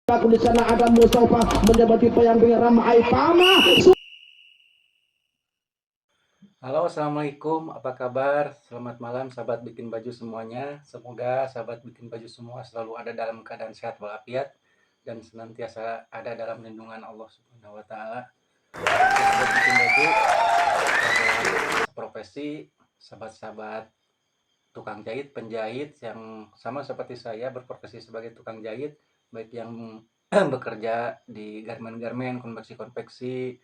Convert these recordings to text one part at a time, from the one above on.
Aku di sana ada Mustafa menjabati penyamping ramai pama. Halo, assalamualaikum. Apa kabar? Selamat malam, sahabat bikin baju semuanya. Semoga sahabat bikin baju semua selalu ada dalam keadaan sehat walafiat dan senantiasa ada dalam lindungan Allah Subhanahu wa Ta'ala. Sahabat bikin baju adalah profesi sahabat-sahabat tukang jahit, penjahit yang sama seperti saya berprofesi sebagai tukang jahit, baik yang bekerja di garmen-garmen, konveksi-konveksi,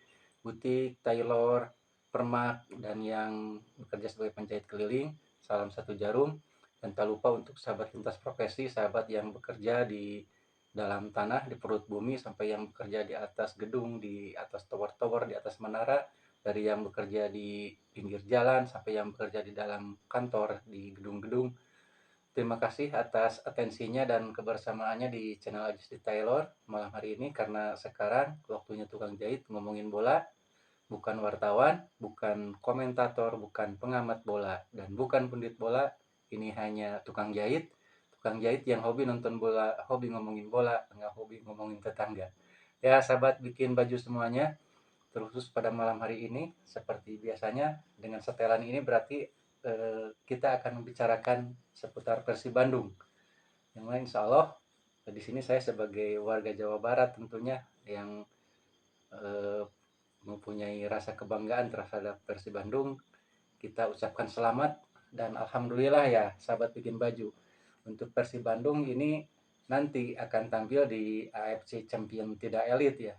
butik, tailor, permak, dan yang bekerja sebagai penjahit keliling. Salam satu jarum. Dan tak lupa untuk sahabat lintas profesi, sahabat yang bekerja di dalam tanah, di perut bumi, sampai yang bekerja di atas gedung, di atas tower-tower, di atas menara, dari yang bekerja di pinggir jalan sampai yang bekerja di dalam kantor, di gedung-gedung. Terima kasih atas atensinya dan kebersamaannya di channel Ajusti Taylor malam hari ini, karena sekarang waktunya tukang jahit ngomongin bola, bukan wartawan, bukan komentator, bukan pengamat bola, dan bukan pundit bola. Ini hanya tukang jahit yang hobi nonton bola, hobi ngomongin bola, nggak hobi ngomongin tetangga. Ya, sahabat bikin baju semuanya, terus pada malam hari ini seperti biasanya dengan setelan ini berarti kita akan membicarakan seputar Persib Bandung. Yang lain insya Allah di sini saya sebagai warga Jawa Barat tentunya yang eh, mempunyai rasa kebanggaan terhadap Persib Bandung, kita ucapkan selamat dan alhamdulillah ya sahabat bikin baju. Untuk Persib Bandung ini nanti akan tampil di AFC Champion tidak elit ya.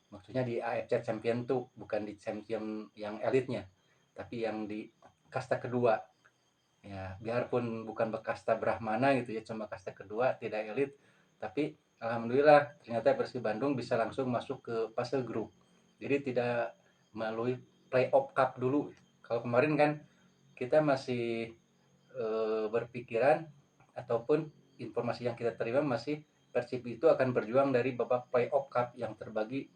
Maksudnya di AFC Champion tuh bukan di champion yang elitnya, tapi yang di kasta kedua. Ya, biarpun bukan berkasta Brahmana gitu ya, cuma kasta kedua, tidak elit, tapi alhamdulillah ternyata Persib Bandung bisa langsung masuk ke fase grup. Jadi tidak melalui playoff cup dulu. Kalau kemarin kan kita masih berpikiran ataupun informasi yang kita terima masih Persib itu akan berjuang dari babak playoff cup yang terbagi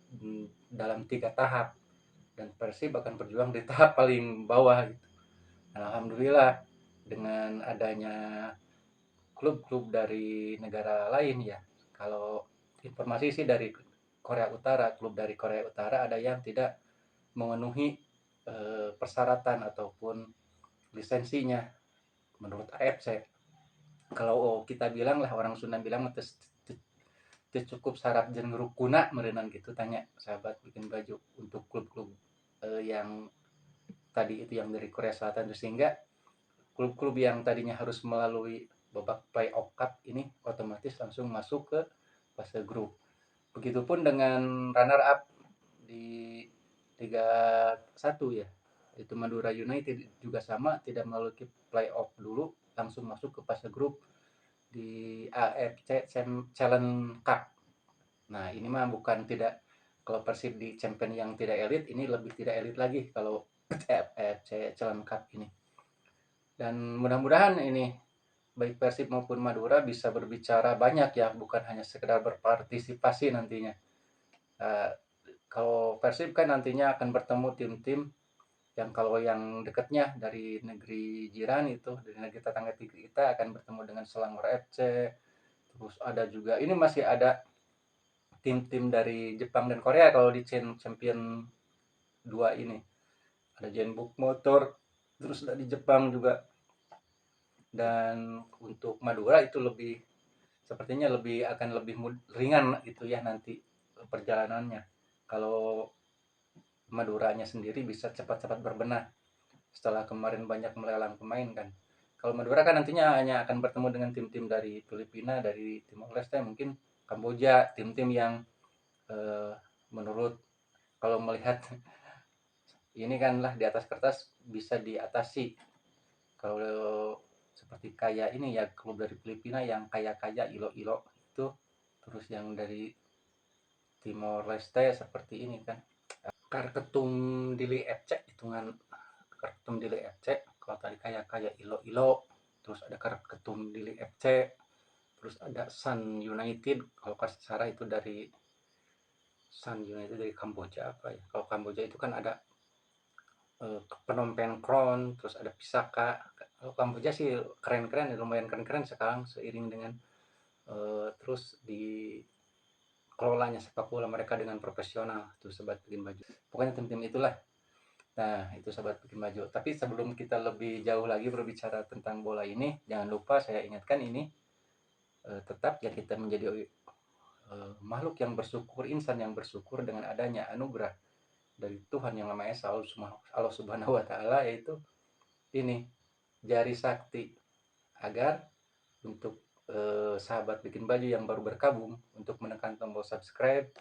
dalam 3 tahap, dan Persib akan berjuang di tahap paling bawah gitu. Nah, alhamdulillah dengan adanya klub-klub dari negara lain ya. Kalau informasi sih dari Korea Utara, klub dari Korea Utara ada yang tidak memenuhi persyaratan ataupun lisensinya menurut AFC. Kalau kita bilang lah, orang Sunda bilang cukup syarat jeung rukuna merenang gitu, tanya sahabat bikin baju untuk klub-klub yang tadi itu yang dari Korea Selatan, sehingga klub-klub yang tadinya harus melalui babak playoff cup ini otomatis langsung masuk ke fase grup. Begitupun dengan runner up di Liga 1 ya, itu Madura United juga sama, tidak melalui playoff dulu, langsung masuk ke fase grup di AFC Challenge Cup. Nah, ini mah bukan tidak, kalau Persib di champion yang tidak elit, ini lebih tidak elit lagi kalau AFC Challenge Cup ini. Dan mudah-mudahan ini baik Persib maupun Madura bisa berbicara banyak ya, bukan hanya sekedar berpartisipasi nantinya. Uh, Kalau Persib kan nantinya akan bertemu tim-tim yang, kalau yang dekatnya dari negeri jiran itu, dari negeri tetangga kita, akan bertemu dengan Selangor FC. Terus ada juga, ini masih ada tim-tim dari Jepang dan Korea kalau di Champion 2 ini. Ada Jenbuk Motor, terus ada di Jepang juga. Dan untuk Madura itu lebih, sepertinya lebih akan lebih ringan itu ya nanti perjalanannya. Kalau Maduranya sendiri bisa cepat-cepat berbenah setelah kemarin banyak melelang pemain kan. Kalau Madura kan nantinya hanya akan bertemu dengan tim-tim dari Filipina, dari Timor Leste, mungkin Kamboja, tim-tim yang eh, menurut, kalau melihat ini kan lah di atas kertas bisa diatasi. Kalau seperti kayak ini ya, klub dari Filipina yang kaya-kaya, ilo-ilo itu, terus yang dari Timor Leste seperti ini kan, Karketum Dili FC, hitungan Karketum Dili FC. Kalau tadi kayak ilo-ilo, terus ada Karketum Dili FC, terus ada Sun United, kalau Kasara itu dari Sun United dari Kamboja apa ya, kalau Kamboja itu kan ada Phnom Penh Crown, terus ada Pisaka. Kalau Kamboja sih keren-keren, lumayan keren-keren sekarang, seiring dengan terus di kelolanya sepak bola mereka dengan profesional tuh Sobat Bikin Baju. Pokoknya tim-tim itulah. Nah, itu Sobat Bikin Baju. Tapi sebelum kita lebih jauh lagi berbicara tentang bola ini, jangan lupa saya ingatkan ini tetap ya kita menjadi makhluk yang bersyukur, insan yang bersyukur dengan adanya anugerah dari Tuhan Yang Maha Esa, Allah Subhanahu wa taala, yaitu ini jari sakti, agar untuk sahabat Bikin Baju yang baru bergabung untuk menekan tombol subscribe,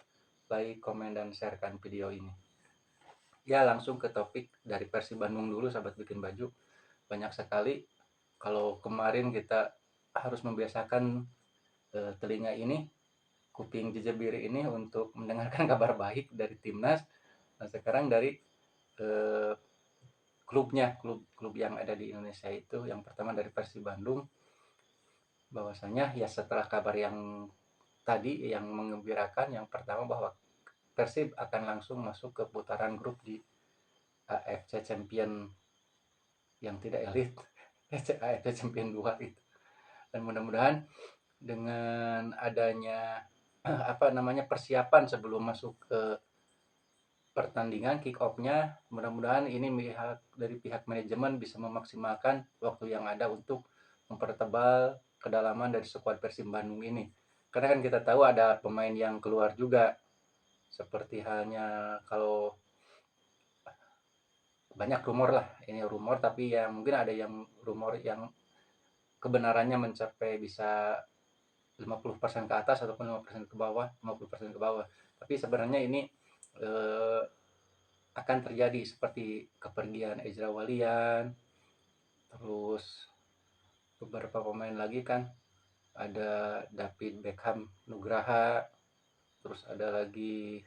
like, komen, dan sharekan video ini. Ya, langsung ke topik dari Persib Bandung dulu sahabat Bikin Baju. Banyak sekali kalau kemarin kita harus membiasakan telinga ini, kuping jejebir ini untuk mendengarkan kabar baik dari timnas. Nah, sekarang dari eh, klubnya, klub yang ada di Indonesia itu, yang pertama dari Persib Bandung, bahwasanya ya setelah kabar yang tadi yang mengembirakan, yang pertama bahwa Persib akan langsung masuk ke putaran grup di AFC Champion yang tidak elit, AFC Champion 2 itu. Dan mudah-mudahan dengan adanya apa namanya persiapan sebelum masuk ke pertandingan kick off-nya, mudah-mudahan ini dari pihak manajemen bisa memaksimalkan waktu yang ada untuk mempertebal kedalaman dari skuad Persib Bandung ini. Karena kan kita tahu ada pemain yang keluar juga, seperti halnya kalau banyak rumor lah, ini rumor, tapi ya mungkin ada yang rumor yang kebenarannya mencapai bisa 50% ke atas ataupun 50% ke bawah, 50% ke bawah. Tapi sebenarnya ini eh, akan terjadi seperti kepergian Ezra Walian, terus beberapa pemain lagi kan, ada David Beckham Nugraha, terus ada lagi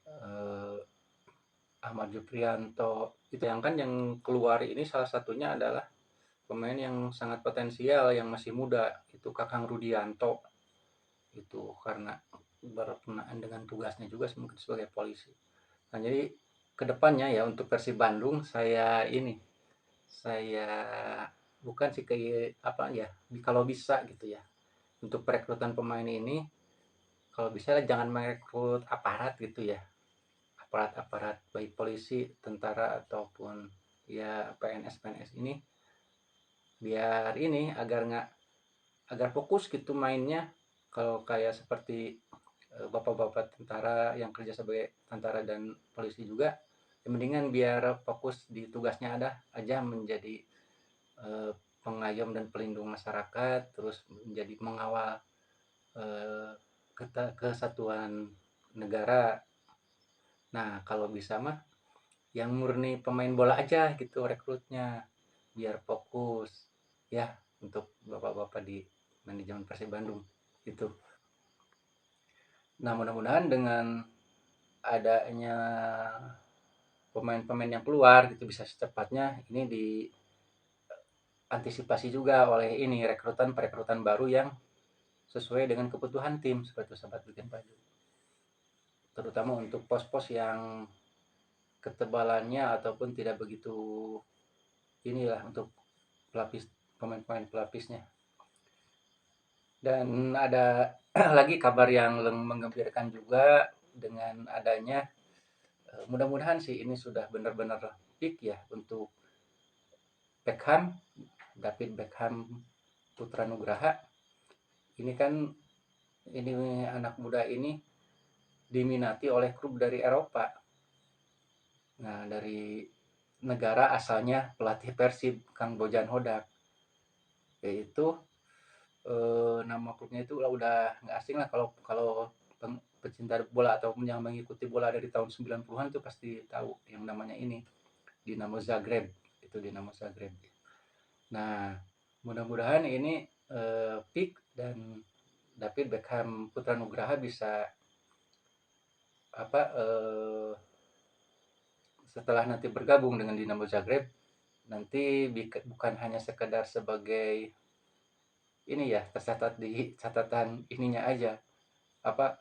eh, Ahmad Juprianto. Itu yang kan yang keluar ini salah satunya adalah pemain yang sangat potensial yang masih muda, itu Kakang Rudianto. Itu karena berkenaan dengan tugasnya juga mungkin sebagai polisi. Nah, jadi kedepannya ya untuk Persib Bandung, saya bukan sih kayak apa ya, kalau bisa gitu ya, untuk perekrutan pemain ini kalau bisa jangan merekrut aparat gitu ya, aparat-aparat baik polisi, tentara, ataupun ya PNS ini, biar ini agar fokus gitu mainnya. Kalau kayak seperti bapak-bapak tentara yang kerja sebagai tentara dan polisi juga, ya mendingan biar fokus di tugasnya ada aja, menjadi eh, pengayom dan pelindung masyarakat, terus menjadi mengawal eh, kesatuan negara. Nah, kalau bisa mah yang murni pemain bola aja gitu rekrutnya, biar fokus ya untuk bapak-bapak di manajemen Persib Bandung itu. Nah, mudah-mudahan dengan adanya pemain-pemain yang keluar gitu bisa secepatnya ini diantisipasi juga oleh ini perekrutan baru yang sesuai dengan kebutuhan tim, seperti sahabat Bikin Baju. Terutama untuk pos-pos yang ketebalannya ataupun tidak begitu inilah untuk pelapis, pemain-pemain pelapisnya. Dan ada lagi kabar yang menggembirakan juga dengan adanya mudah-mudahan sih ini sudah benar-benar peak ya untuk Beckham, David Beckham Putra Nugraha. Ini kan ini anak muda ini diminati oleh klub dari Eropa. Nah, dari negara asalnya pelatih Persib Kang Bojan Hodak, yaitu nama klubnya itu udah nggak asing lah, kalau kalau pecinta bola ataupun yang mengikuti bola dari tahun 90-an itu pasti tahu yang namanya ini, Dinamo Zagreb. Itu Dinamo Zagreb. Nah, mudah-mudahan ini peak dan David Beckham Putra Nugraha bisa apa setelah nanti bergabung dengan Dinamo Zagreb, nanti bukan hanya sekedar sebagai ini ya, tercatat di catatan ininya aja, apa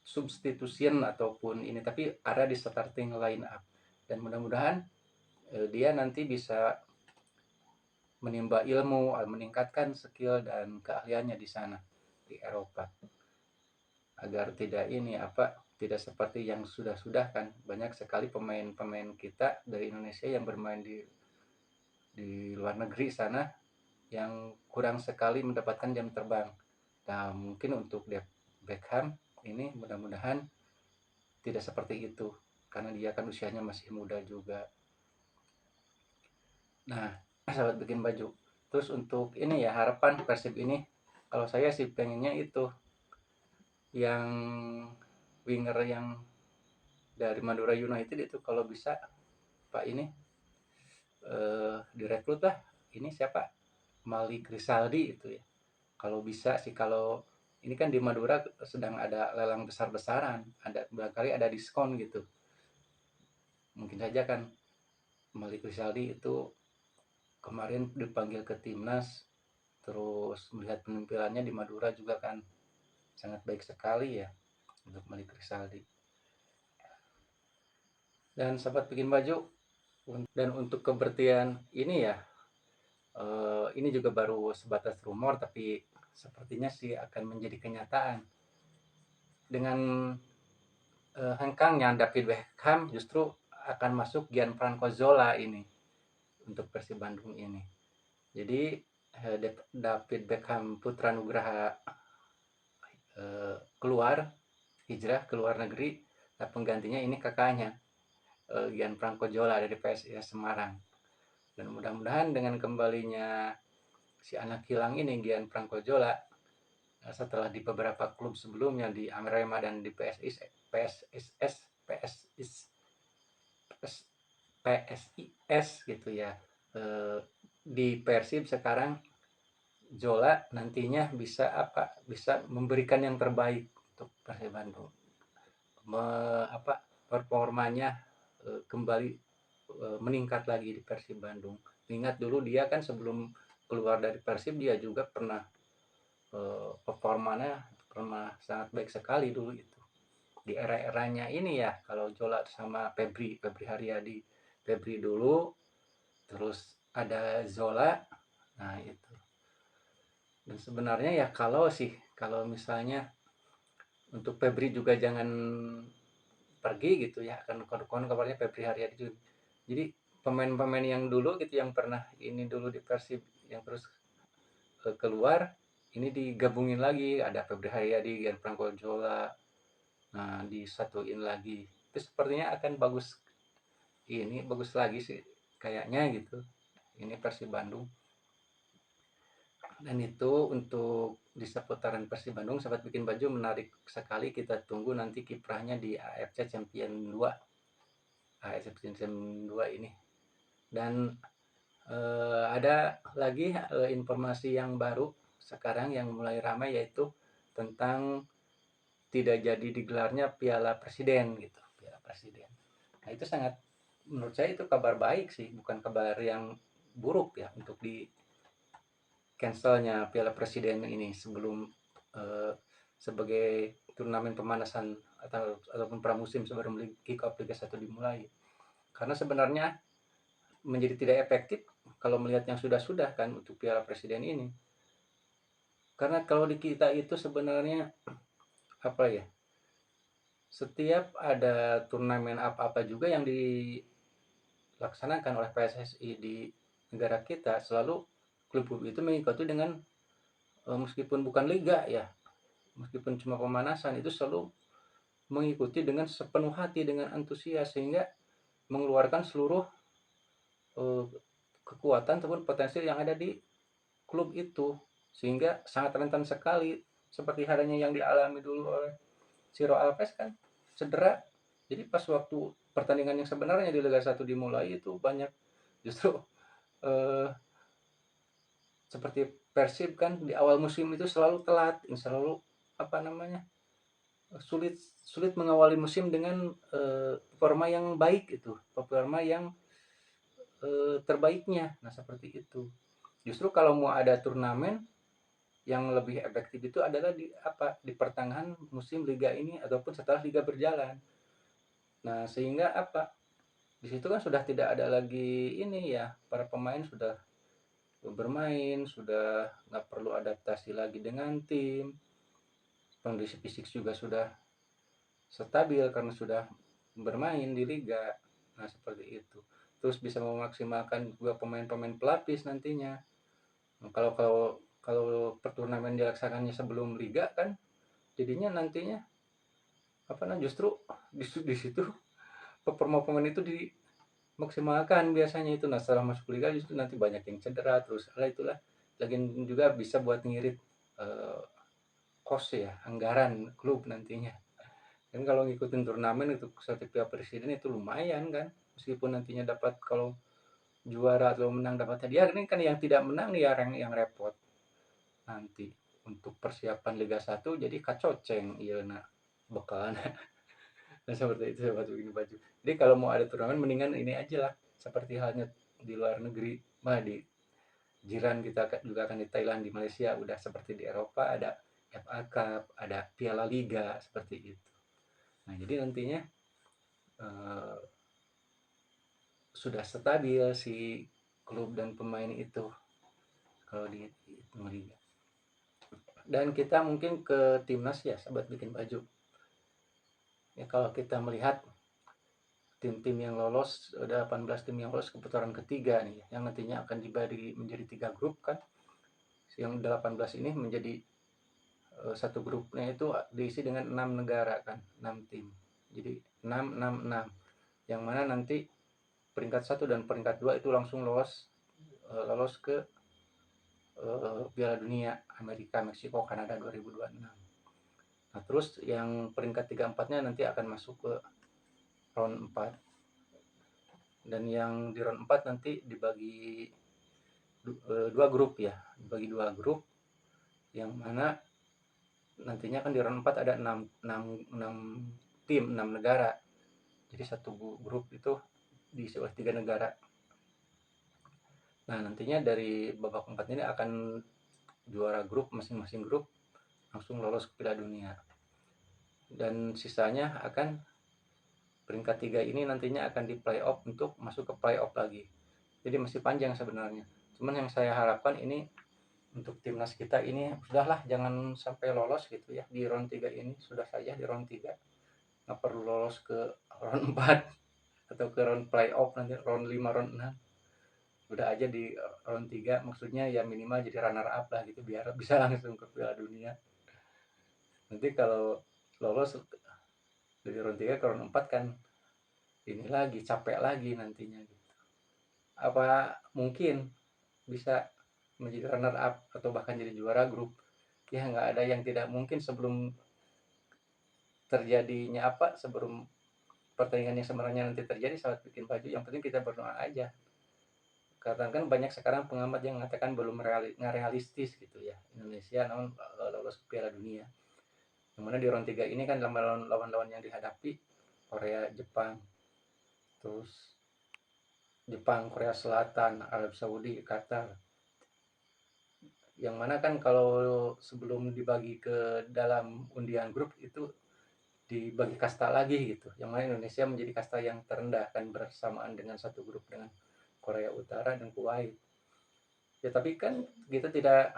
substitution ataupun ini, tapi ada di starting line up. Dan mudah-mudahan dia nanti bisa menimba ilmu, meningkatkan skill dan keahliannya di sana di Eropa. agar tidak ini apa, tidak seperti yang sudah-sudah kan. Banyak sekali pemain-pemain kita dari Indonesia yang bermain di luar negeri sana yang kurang sekali mendapatkan jam terbang. Nah, mungkin untuk Beckham ini mudah-mudahan tidak seperti itu karena dia kan usianya masih muda juga. Nah, sahabat bikin baju. Terus untuk ini ya harapan Persib ini, kalau saya sih pengennya itu yang winger yang dari Madura United itu kalau bisa Pak ini direkrut lah. Ini siapa? Malik Rizaldi itu ya. Kalau bisa sih, kalau ini kan di Madura sedang ada lelang besar-besaran, ada barangkali ada diskon gitu. Mungkin saja kan Malik Rizaldi itu kemarin dipanggil ke timnas, terus melihat penampilannya di Madura juga kan sangat baik sekali ya untuk Malik Rizaldi. Dan sahabat bikin baju, dan untuk kebertian ini ya, ini juga baru sebatas rumor tapi sepertinya sih akan menjadi kenyataan. Dengan hengkangnya David Beckham justru akan masuk Gianfranco Zola ini untuk Persib Bandung ini. Jadi David Beckham Putra Nugraha keluar hijrah ke luar negeri, nah penggantinya ini kakaknya Gianfranco Zola dari PSIS Semarang. Dan mudah-mudahan dengan kembalinya si anak hilang ini Gianfranco Zola setelah di beberapa klub sebelumnya di Arema dan di PSIS gitu ya, di Persib sekarang Zola nantinya bisa bisa memberikan yang terbaik untuk Persib Bandung, performanya kembali meningkat lagi di Persib Bandung. Ingat dulu dia kan sebelum keluar dari Persib dia juga pernah performanya pernah sangat baik sekali dulu itu di era-eranya ini ya, kalau Zola sama Febri Haryadi. Febri dulu, terus ada Zola, nah itu. Dan sebenarnya ya kalau misalnya untuk Febri juga jangan pergi gitu ya, kan kabarnya Febri Haryadi juga. Jadi pemain-pemain yang dulu gitu yang pernah ini dulu di Persib yang terus keluar ini digabungin lagi, ada Febri Haryadi, Gianfranco Zola, nah disatuin lagi, itu sepertinya akan bagus lagi sih kayaknya gitu ini Persib Bandung. Dan itu untuk di seputaran Persib Bandung, sahabat bikin baju, menarik sekali. Kita tunggu nanti kiprahnya di AFC Champion 2 ini. Dan ada lagi informasi yang baru sekarang yang mulai ramai, yaitu tentang tidak jadi digelarnya Piala Presiden gitu, Piala Presiden. Nah itu sangat, menurut saya itu kabar baik sih, bukan kabar yang buruk ya untuk di cancelnya Piala Presiden ini sebelum sebagai turnamen pemanasan ataupun pramusim sebelum kick off Liga 1 dimulai. Karena sebenarnya menjadi tidak efektif kalau melihat yang sudah-sudah kan untuk Piala Presiden ini. Karena kalau di kita itu sebenarnya apa ya? Setiap ada turnamen apa-apa juga yang dilaksanakan oleh PSSI di negara kita, selalu klub-klub itu mengikuti dengan meskipun bukan liga ya, meskipun cuma pemanasan, itu selalu mengikuti dengan sepenuh hati, dengan antusias, sehingga mengeluarkan seluruh kekuatan ataupun potensi yang ada di klub itu, sehingga sangat rentan sekali seperti halnya yang dialami dulu oleh Ciro Alves kan, cedera. Jadi pas waktu pertandingan yang sebenarnya di Liga 1 dimulai itu banyak justru seperti Persib kan di awal musim itu selalu telat, selalu sulit mengawali musim dengan performa yang baik, itu performa yang terbaiknya. Nah seperti itu. Justru kalau mau ada turnamen yang lebih efektif itu adalah di pertengahan musim liga ini ataupun setelah liga berjalan. Nah sehingga di situ kan sudah tidak ada lagi ini ya, para pemain sudah bermain, sudah nggak perlu adaptasi lagi dengan tim. kondisi fisik juga sudah stabil karena sudah bermain di liga. Nah, seperti itu. Terus bisa memaksimalkan juga pemain-pemain pelapis nantinya. Nah, kalau perturnamen dilaksanakannya sebelum liga kan jadinya nantinya apa namanya justru di situ pemain itu dimaksimalkan biasanya itu. Nah, setelah masuk liga justru nanti banyak yang cedera terus itulah lagi juga bisa buat ngirit eh, kos ya anggaran klub nantinya. Kan kalau ngikutin turnamen itu sertifikat presiden itu lumayan kan, meskipun nantinya dapat kalau juara atau menang dapat hadiah, ini kan yang tidak menang nih yang repot nanti untuk persiapan Liga 1 jadi kacoceng iya nak bakalan. Nah, seperti itu sobat begini baju. Jadi kalau mau ada turnamen mendingan ini aja lah seperti halnya di luar negeri, mah di jiran kita juga akan di Thailand, di Malaysia udah seperti di Eropa ada FA Cup, ada Piala Liga seperti itu. Nah, jadi nantinya eh, sudah stabil si klub dan pemain itu kalau di liga. Dan kita mungkin ke timnas ya, sahabat bikin baju. Ya kalau kita melihat tim-tim yang lolos, ada 18 tim yang lolos ke putaran ketiga nih, yang nantinya akan dibagi menjadi 3 grup kan. Yang 18 ini menjadi satu grupnya itu diisi dengan 6 negara kan, 6 tim. Jadi 6 6 6. Yang mana nanti peringkat 1 dan peringkat 2 itu langsung lolos ke Piala Dunia Amerika, Meksiko, Kanada 2026. Nah, terus yang peringkat 3 4-nya nanti akan masuk ke round 4. Dan yang di round 4 nanti dibagi 2 grup ya, dibagi 2 grup yang mana nantinya kan di round 4 ada 6 tim, 6 negara. Jadi satu grup itu diisi oleh 3 negara. Nah, nantinya dari babak 4 ini akan juara grup masing-masing grup langsung lolos ke Piala Dunia. Dan sisanya akan peringkat 3 ini nantinya akan di playoff untuk masuk ke playoff lagi. Jadi masih panjang sebenarnya. Cuman yang saya harapkan ini untuk timnas kita ini sudahlah jangan sampai lolos gitu ya di round 3 ini, sudah saja di round 3. Nggak perlu lolos ke round 4 atau ke round playoff nanti round 5 round 6. Udah aja di round 3 maksudnya ya minimal jadi runner up lah gitu biar bisa langsung ke Piala Dunia. Nanti kalau lolos dari round 3 ke round 4 kan ini lagi capek lagi nantinya gitu. Apa mungkin bisa menjadi runner up atau bahkan jadi juara grup? Ya nggak ada yang tidak mungkin sebelum terjadinya apa sebelum pertandingan yang sebenarnya nanti terjadi saat bikin baju. Yang penting kita berdoa aja. Karena kan banyak sekarang pengamat yang mengatakan belum realistis gitu ya Indonesia namun lolos ke Piala Dunia. Yang mana di round 3 ini kan lawan-lawan yang dihadapi Korea, Jepang, terus Jepang, Korea Selatan, Arab Saudi, Qatar. Yang mana kan kalau sebelum dibagi ke dalam undian grup itu dibagi kasta lagi gitu. Yang mana Indonesia menjadi kasta yang terendah kan bersamaan dengan satu grup dengan Korea Utara dan Kuwait. Ya tapi kan kita tidak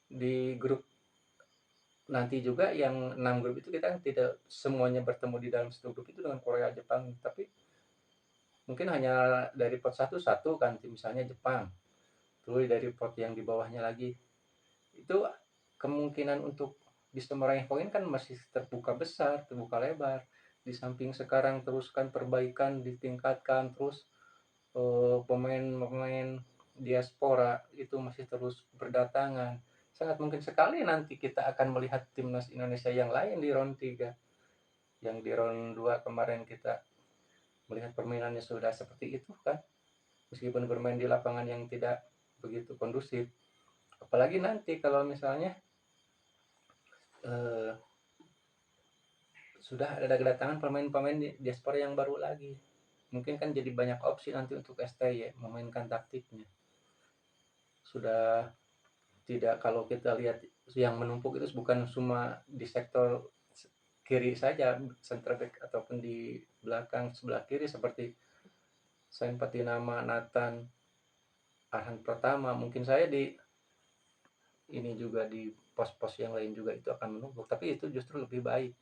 di grup nanti juga yang 6 grup itu kita tidak semuanya bertemu di dalam satu grup itu dengan Korea, Jepang, tapi mungkin hanya dari pot satu kan misalnya Jepang, terus dari pot yang di bawahnya lagi itu kemungkinan untuk bisa meraih poin kan masih terbuka besar, terbuka lebar. Di samping sekarang teruskan perbaikan ditingkatkan terus pemain-pemain diaspora itu masih terus berdatangan. Sangat mungkin sekali nanti kita akan melihat timnas Indonesia yang lain di round 3. Yang di round 2 kemarin kita melihat permainannya sudah seperti itu kan. Meskipun bermain di lapangan yang tidak begitu kondusif. Apalagi nanti kalau misalnya eh, sudah ada kedatangan pemain-pemain diaspora yang baru lagi. Mungkin kan jadi banyak opsi nanti untuk STY memainkan taktiknya. Sudah tidak kalau kita lihat yang menumpuk itu bukan cuma di sektor kiri saja center back ataupun di belakang sebelah kiri seperti Sain Patinama, Nathan, Arhan Pratama, mungkin saya di ini juga di pos-pos yang lain juga itu akan menumpuk, tapi itu justru lebih baik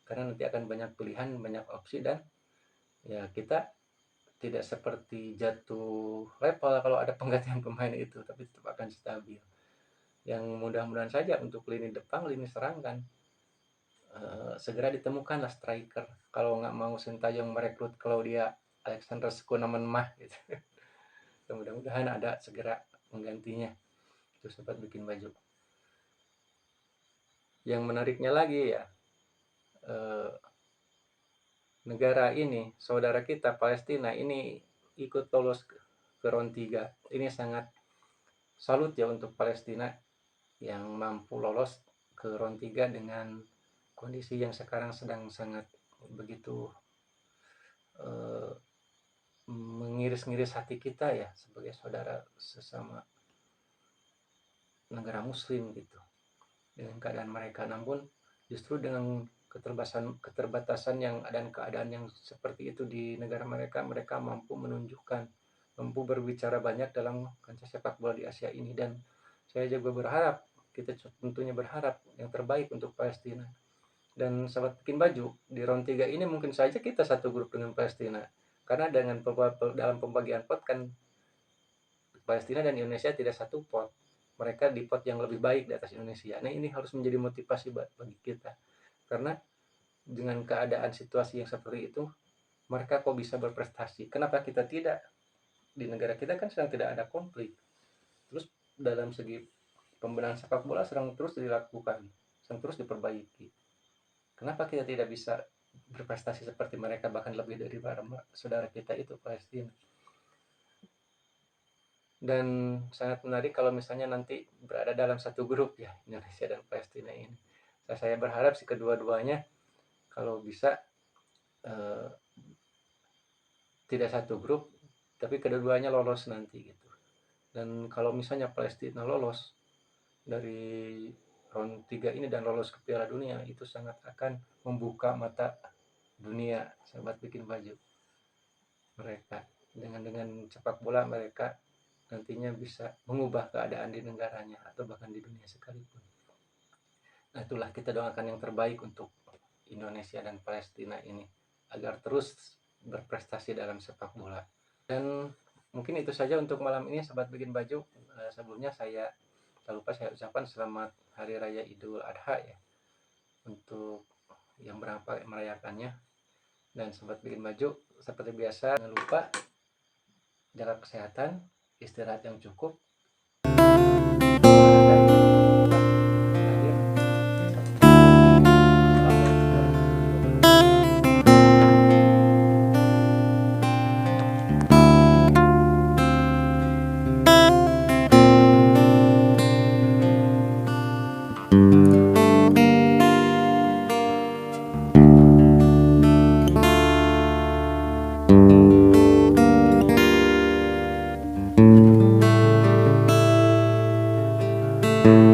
karena nanti akan banyak pilihan, banyak opsi, dan ya kita tidak seperti jatuh level kalau ada penggantian pemain itu, tapi tetap akan stabil. Yang mudah-mudahan saja untuk lini depan, lini serang kan segera ditemukanlah striker. Kalau nggak mau Sintayong merekrut Claudia Alexander Skunaman mah gitu. Mudah-mudahan ada segera menggantinya. Itu sempat bikin baju. Yang menariknya lagi ya, negara ini, saudara kita Palestina ini ikut lolos ke round 3. Ini sangat salut ya untuk Palestina yang mampu lolos ke round 3 dengan kondisi yang sekarang sedang sangat begitu mengiris-ngiris hati kita ya sebagai saudara sesama negara muslim gitu dengan keadaan mereka. Namun justru dengan keterbatasan yang dan keadaan yang seperti itu di negara mereka, mereka mampu menunjukkan, mampu berbicara banyak dalam kancah sepak bola di Asia ini. Dan saya juga berharap, kita tentunya berharap yang terbaik untuk Palestina. Dan sahabat bikin baju, di round 3 ini mungkin saja kita satu grup dengan Palestina, karena dengan dalam pembagian pot kan Palestina dan Indonesia tidak satu pot, mereka di pot yang lebih baik di atas Indonesia. Nah ini harus menjadi motivasi bagi kita, karena dengan keadaan situasi yang seperti itu, mereka kok bisa berprestasi, kenapa kita tidak? Di negara kita kan sedang tidak ada konflik, terus dalam segi pembenahan sepak bola sedang terus dilakukan, sedang terus diperbaiki, kenapa kita tidak bisa berprestasi seperti mereka, bahkan lebih dari saudara kita itu Palestina? Dan sangat menarik kalau misalnya nanti berada dalam satu grup ya, Indonesia dan Palestina ini. Saya berharap sih kedua-duanya kalau bisa tidak satu grup, tapi kedua-duanya lolos nanti gitu. Dan kalau misalnya Palestina lolos dari round 3 ini dan lolos ke Piala Dunia, itu sangat akan membuka mata dunia sahabat bikin baju. Mereka dengan sepak bola mereka nantinya bisa mengubah keadaan di negaranya atau bahkan di dunia sekalipun. Nah itulah kita doakan yang terbaik untuk Indonesia dan Palestina ini agar terus berprestasi dalam sepak bola. Dan mungkin itu saja untuk malam ini sahabat bikin baju. Sebelumnya saya tak lupa saya ucapkan selamat Hari Raya Idul Adha ya untuk yang merayakannya. Dan sahabat bikin baju seperti biasa jangan lupa jaga kesehatan, istirahat yang cukup. Thank you.